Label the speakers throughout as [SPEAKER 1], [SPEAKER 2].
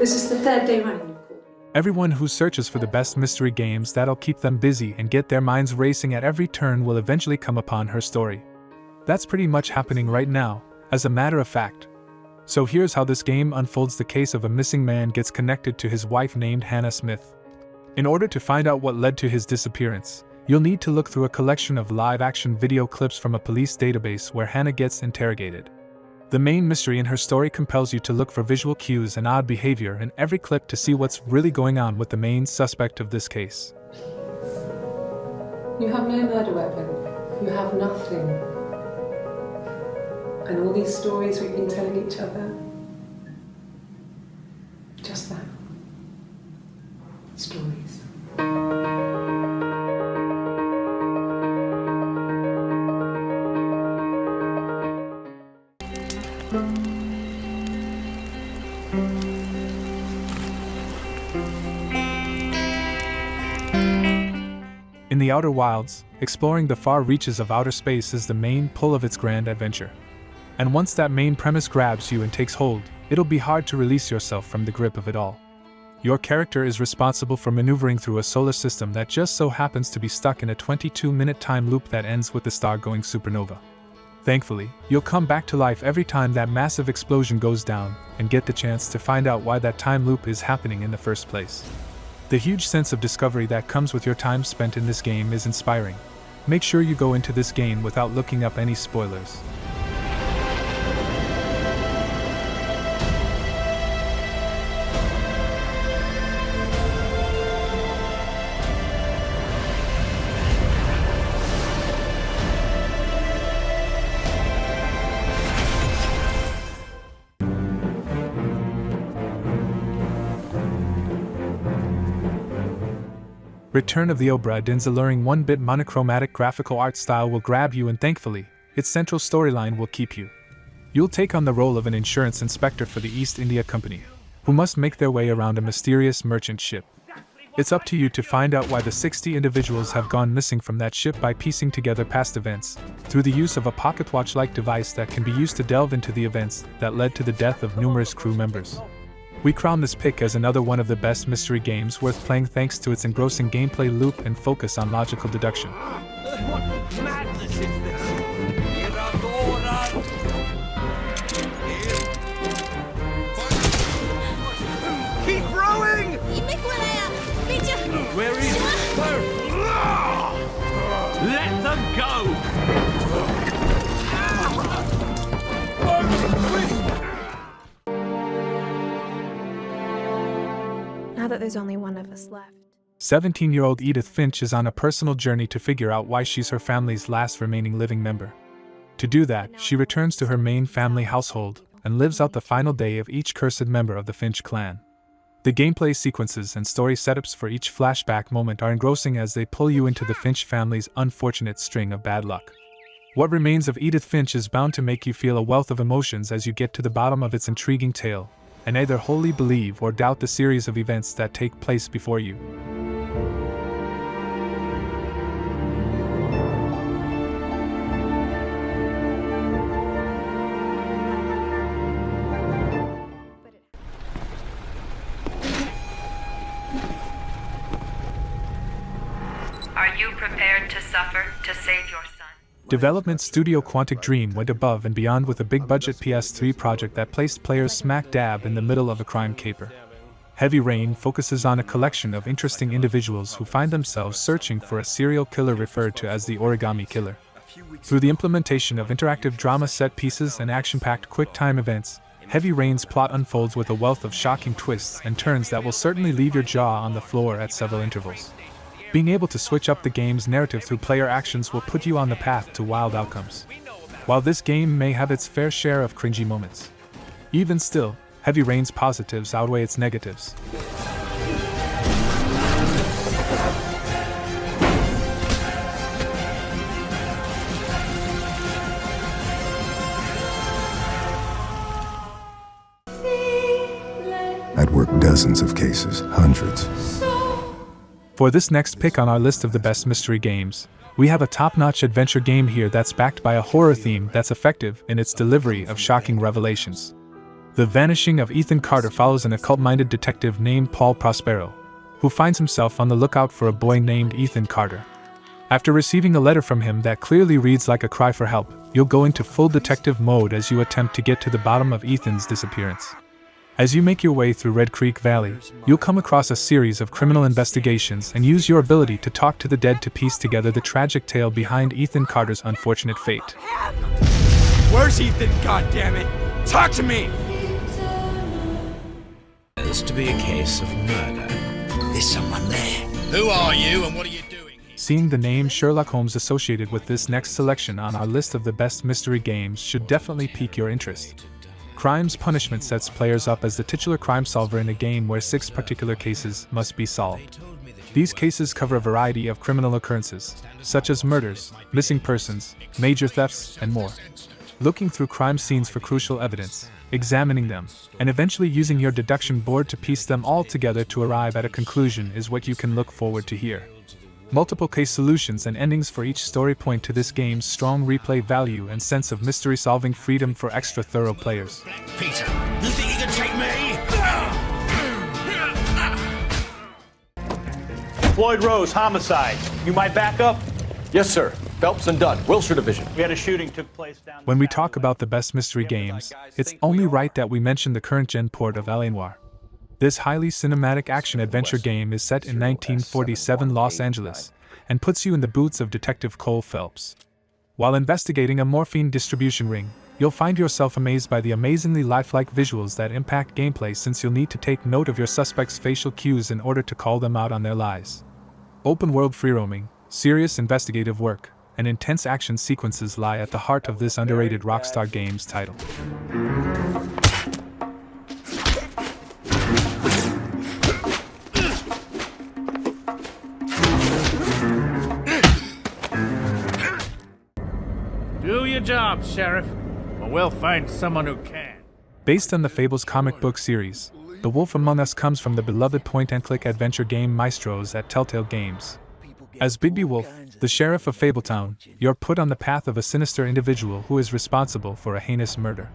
[SPEAKER 1] This is the third day running you've called me.
[SPEAKER 2] Everyone who searches for the best mystery games that'll keep them busy and get their minds racing at every turn will eventually come upon her story. That's pretty much happening right now, as a matter of fact. So here's how this game unfolds. The case of a missing man gets connected to his wife named Hannah Smith. In order to find out what led to his disappearance, you'll need to look through a collection of live-action video clips from a police database where Hannah gets interrogated. The main mystery in her story compels you to look for visual cues and odd behavior in every clip to see what's really going on with the main suspect of this case.
[SPEAKER 1] You have no murder weapon. You have nothing. And all these stories we've been telling each other. Just that. Stories.
[SPEAKER 2] In the Outer Wilds, exploring the far reaches of outer space is the main pull of its grand adventure. And once that main premise grabs you and takes hold, it'll be hard to release yourself from the grip of it all. Your character is responsible for maneuvering through a solar system that just so happens to be stuck in a 22-minute time loop that ends with the star going supernova. Thankfully, you'll come back to life every time that massive explosion goes down and get the chance to find out why that time loop is happening in the first place. The huge sense of discovery that comes with your time spent in this game is inspiring. Make sure you go into this game without looking up any spoilers. Return of the Obra. Dinn's alluring 1-bit monochromatic graphical art style will grab you, and thankfully, its central storyline will keep you. You'll take on the role of an insurance inspector for the East India Company, who must make their way around a mysterious merchant ship. It's up to you to find out why the 60 individuals have gone missing from that ship by piecing together past events, through the use of a pocket watch-like device that can be used to delve into the events that led to the death of numerous crew members. We crown this pick as another one of the best mystery games worth playing thanks to its engrossing gameplay loop and focus on logical deduction.
[SPEAKER 3] What madness is this? Keep rowing! Where is it? Let them go!
[SPEAKER 4] Now that there's only one of us left.
[SPEAKER 2] 17-year-old Edith Finch is on a personal journey to figure out why she's her family's last remaining living member. To do that, she returns to her main family household and lives out the final day of each cursed member of the Finch clan. The gameplay sequences and story setups for each flashback moment are engrossing as they pull you into the Finch family's unfortunate string of bad luck. What remains of Edith Finch is bound to make you feel a wealth of emotions as you get to the bottom of its intriguing tale, and either wholly believe or doubt the series of events that take place before you.
[SPEAKER 5] Are you prepared to suffer to save your son?
[SPEAKER 2] Development studio Quantic Dream went above and beyond with a big-budget PS3 project that placed players smack dab in the middle of a crime caper. Heavy Rain focuses on a collection of interesting individuals who find themselves searching for a serial killer referred to as the Origami Killer. Through the implementation of interactive drama set pieces and action-packed quick-time events, Heavy Rain's plot unfolds with a wealth of shocking twists and turns that will certainly leave your jaw on the floor at several intervals. Being able to switch up the game's narrative through player actions will put you on the path to wild outcomes. While this game may have its fair share of cringy moments, even still, Heavy Rain's positives outweigh its negatives.
[SPEAKER 6] I'd worked dozens of cases, hundreds.
[SPEAKER 2] For this next pick on our list of the best mystery games, we have a top-notch adventure game here that's backed by a horror theme that's effective in its delivery of shocking revelations. The Vanishing of Ethan Carter follows an occult-minded detective named Paul Prospero, who finds himself on the lookout for a boy named Ethan Carter. After receiving a letter from him that clearly reads like a cry for help, you'll go into full detective mode as you attempt to get to the bottom of Ethan's disappearance. As you make your way through Red Creek Valley, you'll come across a series of criminal investigations and use your ability to talk to the dead to piece together the tragic tale behind Ethan Carter's unfortunate fate.
[SPEAKER 3] Where's Ethan, goddammit? Talk to me!
[SPEAKER 7] Appears to be a case of murder. There's someone there. Who are you and what are you doing here?
[SPEAKER 2] Seeing the name Sherlock Holmes associated with this next selection on our list of the best mystery games should definitely pique your interest. Crime's Punishment sets players up as the titular crime solver in a game where 6 particular cases must be solved. These cases cover a variety of criminal occurrences, such as murders, missing persons, major thefts, and more. Looking through crime scenes for crucial evidence, examining them, and eventually using your deduction board to piece them all together to arrive at a conclusion is what you can look forward to here. Multiple case solutions and endings for each story point to this game's strong replay value and sense of mystery-solving freedom for extra thorough players.
[SPEAKER 7] Peter, you think you can take me?
[SPEAKER 8] Floyd Rose, homicide. You might back up?
[SPEAKER 9] Yes, sir. Phelps and Dunn, Wilshire Division.
[SPEAKER 8] We had a shooting took place down...
[SPEAKER 2] When we talk about the best mystery games, it's only right that we mention the current-gen port of Noire. This highly cinematic action-adventure game is set in 1947 Los Angeles, and puts you in the boots of Detective Cole Phelps. While investigating a morphine distribution ring, you'll find yourself amazed by the amazingly lifelike visuals that impact gameplay, since you'll need to take note of your suspect's facial cues in order to call them out on their lies. Open-world free-roaming, serious investigative work, and intense action sequences lie at the heart of this underrated Rockstar Games title.
[SPEAKER 3] Do your job, Sheriff, or we'll find someone who can.
[SPEAKER 2] Based on the Fables comic book series, The Wolf Among Us comes from the beloved point-and-click adventure game maestros at Telltale Games. As Bigby Wolf, the sheriff of Fabletown, you're put on the path of a sinister individual who is responsible for a heinous murder.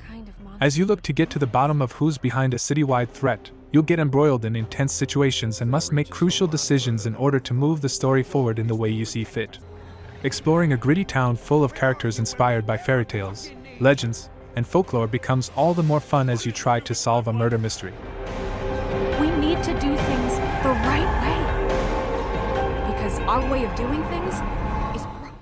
[SPEAKER 2] As you look to get to the bottom of who's behind a citywide threat, you'll get embroiled in intense situations and must make crucial decisions in order to move the story forward in the way you see fit. Exploring a gritty town full of characters inspired by fairy tales, legends, and folklore becomes all the more fun as you try to solve a murder mystery.
[SPEAKER 10] We need to do things the right way. Because our way of doing things is broken.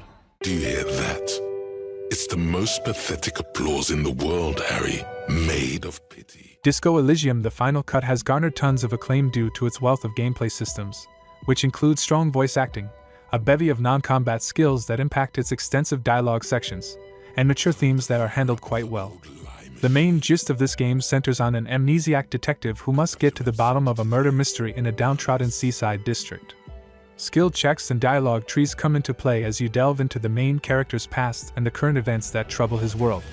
[SPEAKER 11] Do you hear that? It's the most pathetic applause in the world, Harry, made of pity.
[SPEAKER 2] Disco Elysium: The Final Cut has garnered tons of acclaim due to its wealth of gameplay systems, which include strong voice acting, a bevy of non-combat skills that impact its extensive dialogue sections, and mature themes that are handled quite well. The main gist of this game centers on an amnesiac detective who must get to the bottom of a murder mystery in a downtrodden seaside district. Skill checks and dialogue trees come into play as you delve into the main character's past and the current events that trouble his world.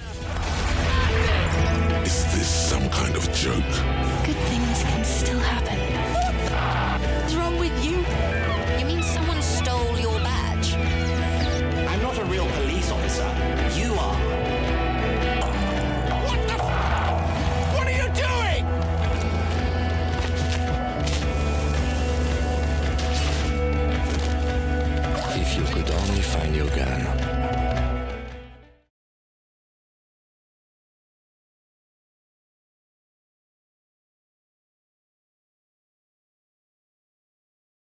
[SPEAKER 11] Is this some kind of joke?
[SPEAKER 10] Good things can still happen.
[SPEAKER 12] What's wrong with you? You mean someone stole your badge?
[SPEAKER 7] I'm not a real police officer. You are.
[SPEAKER 3] What the f***? What are you doing?
[SPEAKER 7] If you could only find your gun.